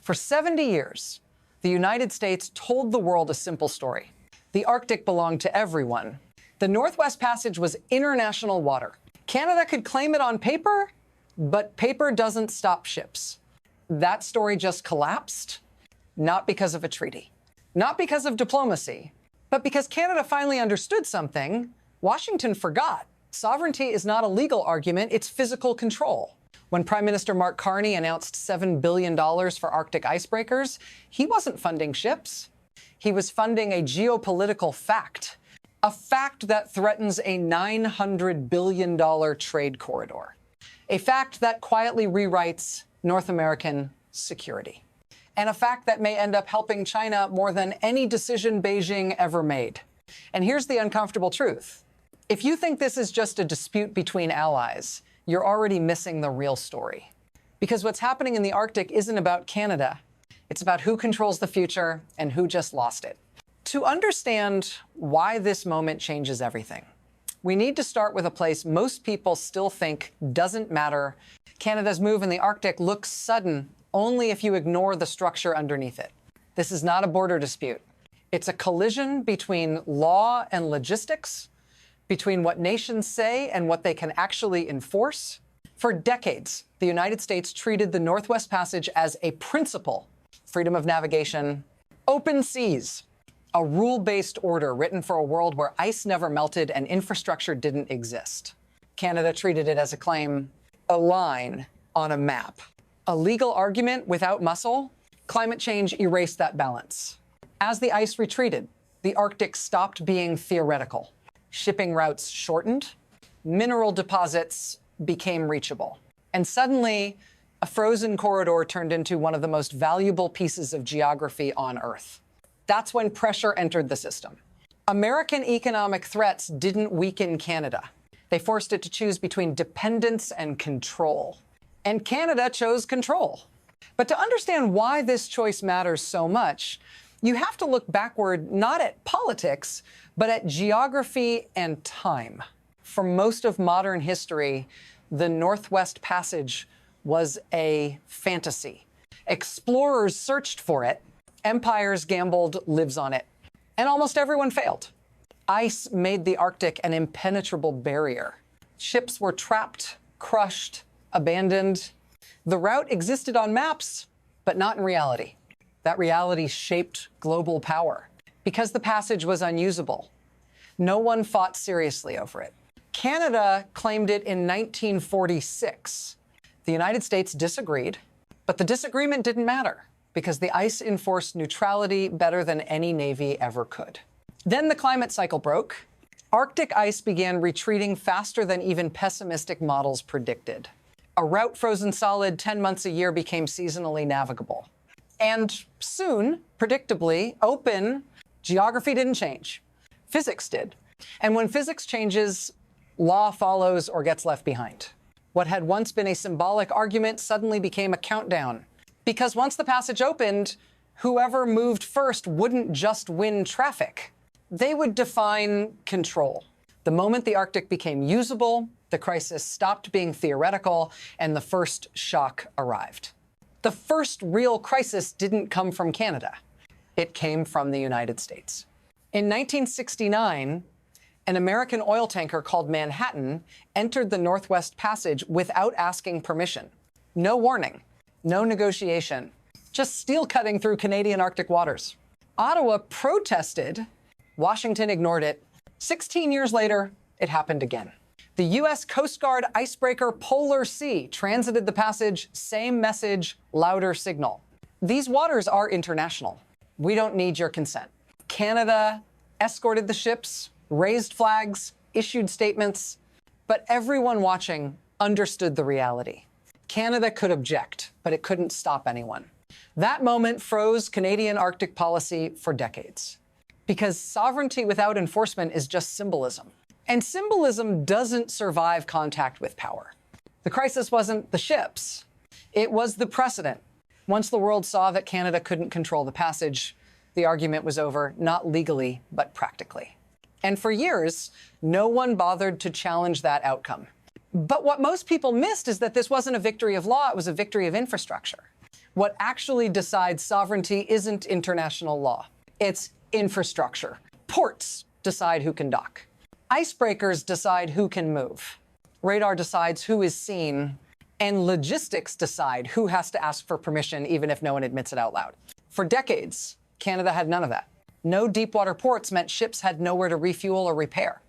For 70 years, the United States told the world a simple story. The Arctic belonged to everyone. The Northwest Passage was international water. Canada could claim it on paper, but paper doesn't stop ships. That story just collapsed, not because of a treaty, not because of diplomacy, but because Canada finally understood something Washington forgot. Sovereignty is not a legal argument, it's physical control. When Prime Minister Mark Carney announced $7 billion for Arctic icebreakers, he wasn't funding ships. He was funding a geopolitical fact, a fact that threatens a $900 billion trade corridor, a fact that quietly rewrites North American security, and a fact that may end up helping China more than any decision Beijing ever made. And here's the uncomfortable truth. If you think this is just a dispute between allies, you're already missing the real story. Because what's happening in the Arctic isn't about Canada. It's about who controls the future and who just lost it. To understand why this moment changes everything, we need to start with a place most people still think doesn't matter. Canada's move in the Arctic looks sudden only if you ignore the structure underneath it. This is not a border dispute. It's a collision between law and logistics, between what nations say and what they can actually enforce. For decades, the United States treated the Northwest Passage as a principle: freedom of navigation, open seas, a rule-based order written for a world where ice never melted and infrastructure didn't exist. Canada treated it as a claim, a line on a map. A legal argument without muscle. Climate change erased that balance. As the ice retreated, the Arctic stopped being theoretical. Shipping routes shortened, mineral deposits became reachable. And suddenly, a frozen corridor turned into one of the most valuable pieces of geography on Earth. That's when pressure entered the system. American economic threats didn't weaken Canada. They forced it to choose between dependence and control. And Canada chose control. But to understand why this choice matters so much, you have to look backward, not at politics, but at geography and time. For most of modern history, the Northwest Passage was a fantasy. Explorers searched for it, empires gambled lives on it, and almost everyone failed. Ice made the Arctic an impenetrable barrier. Ships were trapped, crushed, abandoned. The route existed on maps, but not in reality. That reality shaped global power. Because the passage was unusable, no one fought seriously over it. Canada claimed it in 1946. The United States disagreed, but the disagreement didn't matter because the ice enforced neutrality better than any navy ever could. Then the climate cycle broke. Arctic ice began retreating faster than even pessimistic models predicted. A route frozen solid 10 months a year became seasonally navigable. And soon, predictably, open, geography didn't change. Physics did. And when physics changes, law follows or gets left behind. What had once been a symbolic argument suddenly became a countdown. Because once the passage opened, whoever moved first wouldn't just win traffic. They would define control. The moment the Arctic became usable, the crisis stopped being theoretical, and the first shock arrived. The first real crisis didn't come from Canada. It came from the United States. In 1969, an American oil tanker called Manhattan entered the Northwest Passage without asking permission. No warning, no negotiation, just steel cutting through Canadian Arctic waters. Ottawa protested. Washington ignored it. 16 years later, it happened again. The U.S. Coast Guard icebreaker Polar Sea transited the passage, same message, louder signal. These waters are international. We don't need your consent. Canada escorted the ships, raised flags, issued statements, but everyone watching understood the reality. Canada could object, but it couldn't stop anyone. That moment froze Canadian Arctic policy for decades. Because sovereignty without enforcement is just symbolism. And symbolism doesn't survive contact with power. The crisis wasn't the ships. It was the precedent. Once the world saw that Canada couldn't control the passage, the argument was over, not legally, but practically. And for years, no one bothered to challenge that outcome. But what most people missed is that this wasn't a victory of law, it was a victory of infrastructure. What actually decides sovereignty isn't international law. It's infrastructure. Ports decide who can dock. Icebreakers decide who can move. Radar decides who is seen. And logistics decide who has to ask for permission, even if no one admits it out loud. For decades, Canada had none of that. No deep-water ports meant ships had nowhere to refuel or repair.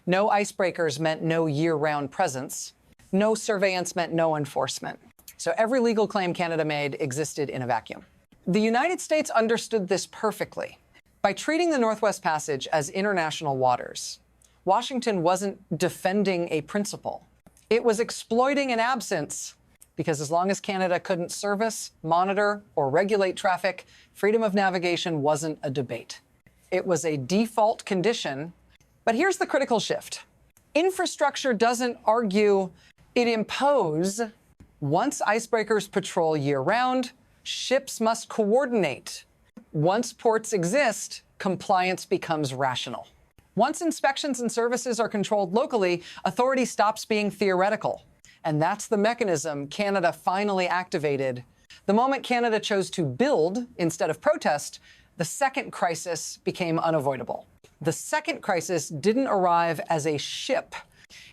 No icebreakers meant no year-round presence. No surveillance meant no enforcement. So every legal claim Canada made existed in a vacuum. The United States understood this perfectly. By treating the Northwest Passage as international waters, Washington wasn't defending a principle. It was exploiting an absence, because as long as Canada couldn't service, monitor, or regulate traffic, freedom of navigation wasn't a debate. It was a default condition. But here's the critical shift. Infrastructure doesn't argue, it impose. Once icebreakers patrol year-round, ships must coordinate. Once ports exist, compliance becomes rational. Once inspections and services are controlled locally, authority stops being theoretical. And that's the mechanism Canada finally activated. The moment Canada chose to build instead of protest, the second crisis became unavoidable. The second crisis didn't arrive as a ship.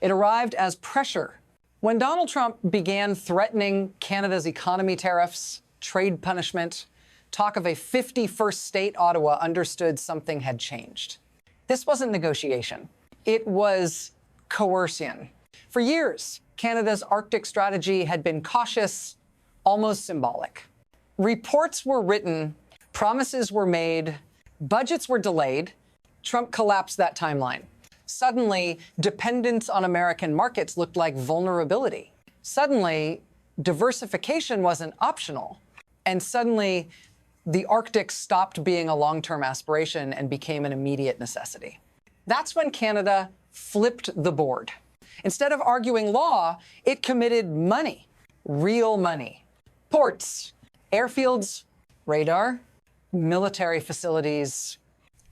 It arrived as pressure. When Donald Trump began threatening Canada's economy tariffs, trade punishment, talk of a 51st state, Ottawa understood something had changed. This wasn't negotiation. It was coercion. For years, Canada's Arctic strategy had been cautious, almost symbolic. Reports were written, promises were made, budgets were delayed. Trump collapsed that timeline. Suddenly, dependence on American markets looked like vulnerability. Suddenly, diversification wasn't optional. And suddenly, the Arctic stopped being a long-term aspiration and became an immediate necessity. That's when Canada flipped the board. Instead of arguing law, it committed money, real money. Ports, airfields, radar, military facilities,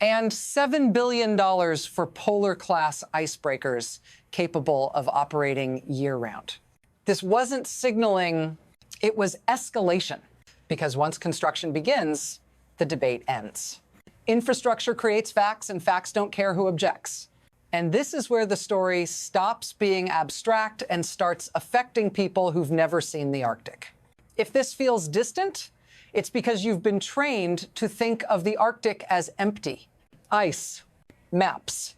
and $7 billion for polar-class icebreakers capable of operating year-round. This wasn't signaling, it was escalation, because once construction begins, the debate ends. Infrastructure creates facts, and facts don't care who objects. And this is where the story stops being abstract and starts affecting people who've never seen the Arctic. If this feels distant, it's because you've been trained to think of the Arctic as empty. Ice, maps,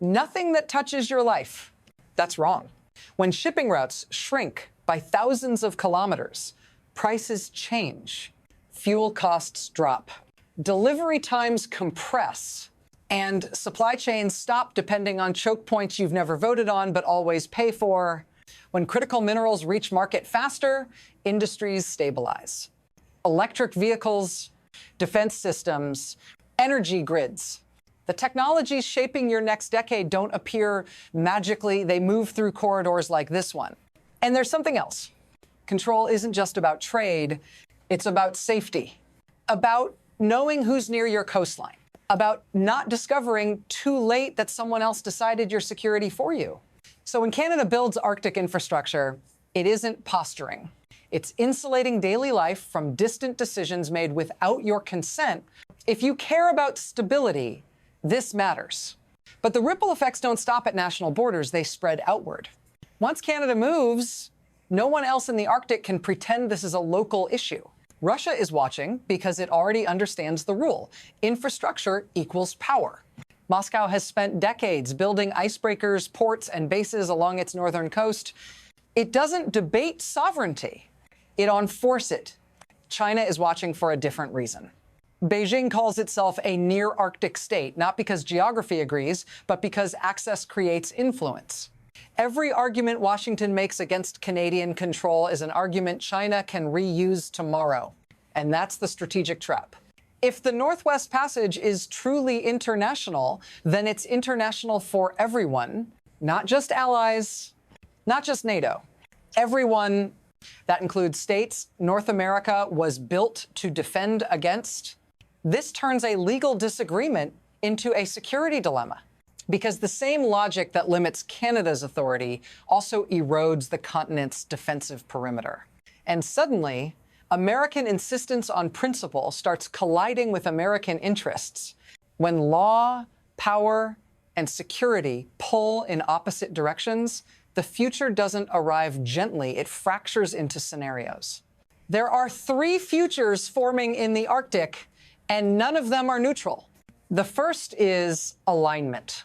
nothing that touches your life. That's wrong. When shipping routes shrink by thousands of kilometers, prices change, fuel costs drop, delivery times compress, and supply chains stop depending on choke points you've never voted on but always pay for. When critical minerals reach market faster, industries stabilize. Electric vehicles, defense systems, energy grids. The technologies shaping your next decade don't appear magically. They move through corridors like this one. And there's something else. Control isn't just about trade. It's about safety, about knowing who's near your coastline, about not discovering too late that someone else decided your security for you. So when Canada builds Arctic infrastructure, it isn't posturing. It's insulating daily life from distant decisions made without your consent. If you care about stability, this matters. But the ripple effects don't stop at national borders, they spread outward. Once Canada moves, no one else in the Arctic can pretend this is a local issue. Russia is watching because it already understands the rule. Infrastructure equals power. Moscow has spent decades building icebreakers, ports, and bases along its northern coast. It doesn't debate sovereignty. It enforces it. China is watching for a different reason. Beijing calls itself a near-Arctic state, not because geography agrees, but because access creates influence. Every argument Washington makes against Canadian control is an argument China can reuse tomorrow. And that's the strategic trap. If the Northwest Passage is truly international, then it's international for everyone, not just allies, not just NATO. Everyone, that includes states North America was built to defend against. This turns a legal disagreement into a security dilemma, because the same logic that limits Canada's authority also erodes the continent's defensive perimeter. And suddenly, American insistence on principle starts colliding with American interests when law, power, and security pull in opposite directions. The future doesn't arrive gently, it fractures into scenarios. There are 3 futures forming in the Arctic, and none of them are neutral. The first is alignment.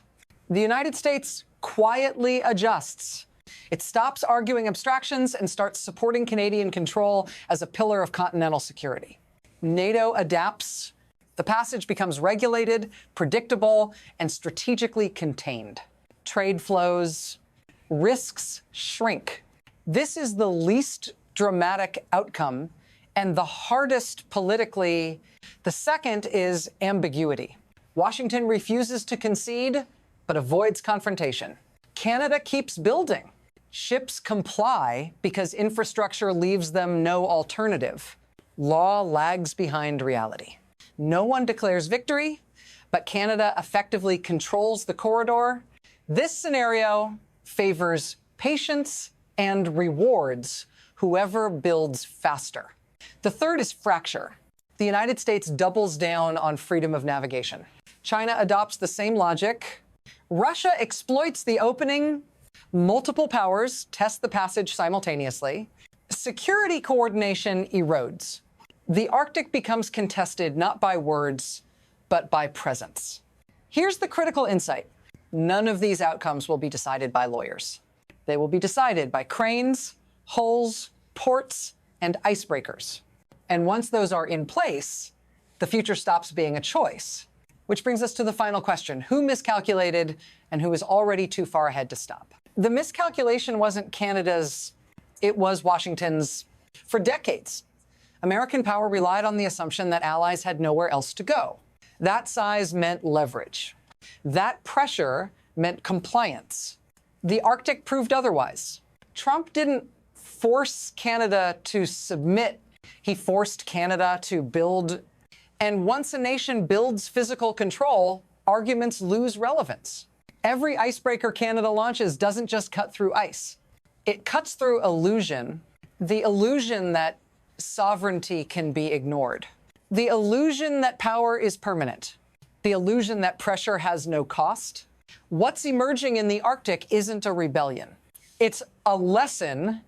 The United States quietly adjusts. It stops arguing abstractions and starts supporting Canadian control as a pillar of continental security. NATO adapts. The passage becomes regulated, predictable, and strategically contained. Trade flows, risks shrink. This is the least dramatic outcome and the hardest politically. The second is ambiguity. Washington refuses to concede, but avoids confrontation. Canada keeps building. Ships comply because infrastructure leaves them no alternative. Law lags behind reality. No one declares victory, but Canada effectively controls the corridor. This scenario favors patience and rewards whoever builds faster. The third is fracture. The United States doubles down on freedom of navigation. China adopts the same logic. Russia exploits the opening. Multiple powers test the passage simultaneously. Security coordination erodes. The Arctic becomes contested not by words, but by presence. Here's the critical insight. None of these outcomes will be decided by lawyers. They will be decided by cranes, hulls, ports, and icebreakers. And once those are in place, the future stops being a choice. Which brings us to the final question. Who miscalculated and who is already too far ahead to stop? The miscalculation wasn't Canada's, it was Washington's. For decades, American power relied on the assumption that allies had nowhere else to go. That size meant leverage. That pressure meant compliance. The Arctic proved otherwise. Trump didn't force Canada to submit. He forced Canada to build. And once a nation builds physical control, arguments lose relevance. Every icebreaker Canada launches doesn't just cut through ice. It cuts through illusion, the illusion that sovereignty can be ignored, the illusion that power is permanent, the illusion that pressure has no cost. What's emerging in the Arctic isn't a rebellion. It's a lesson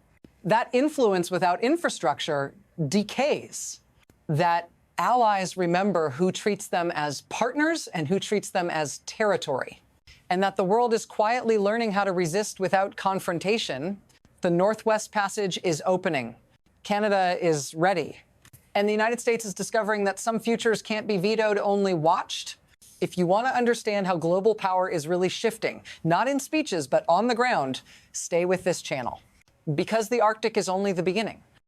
that influence without infrastructure decays, that allies remember who treats them as partners and who treats them as territory, and that the world is quietly learning how to resist without confrontation. The Northwest Passage is opening. Canada is ready. And the United States is discovering that some futures can't be vetoed, only watched. If you want to understand how global power is really shifting, not in speeches, but on the ground, stay with this channel. Because the Arctic is only the beginning.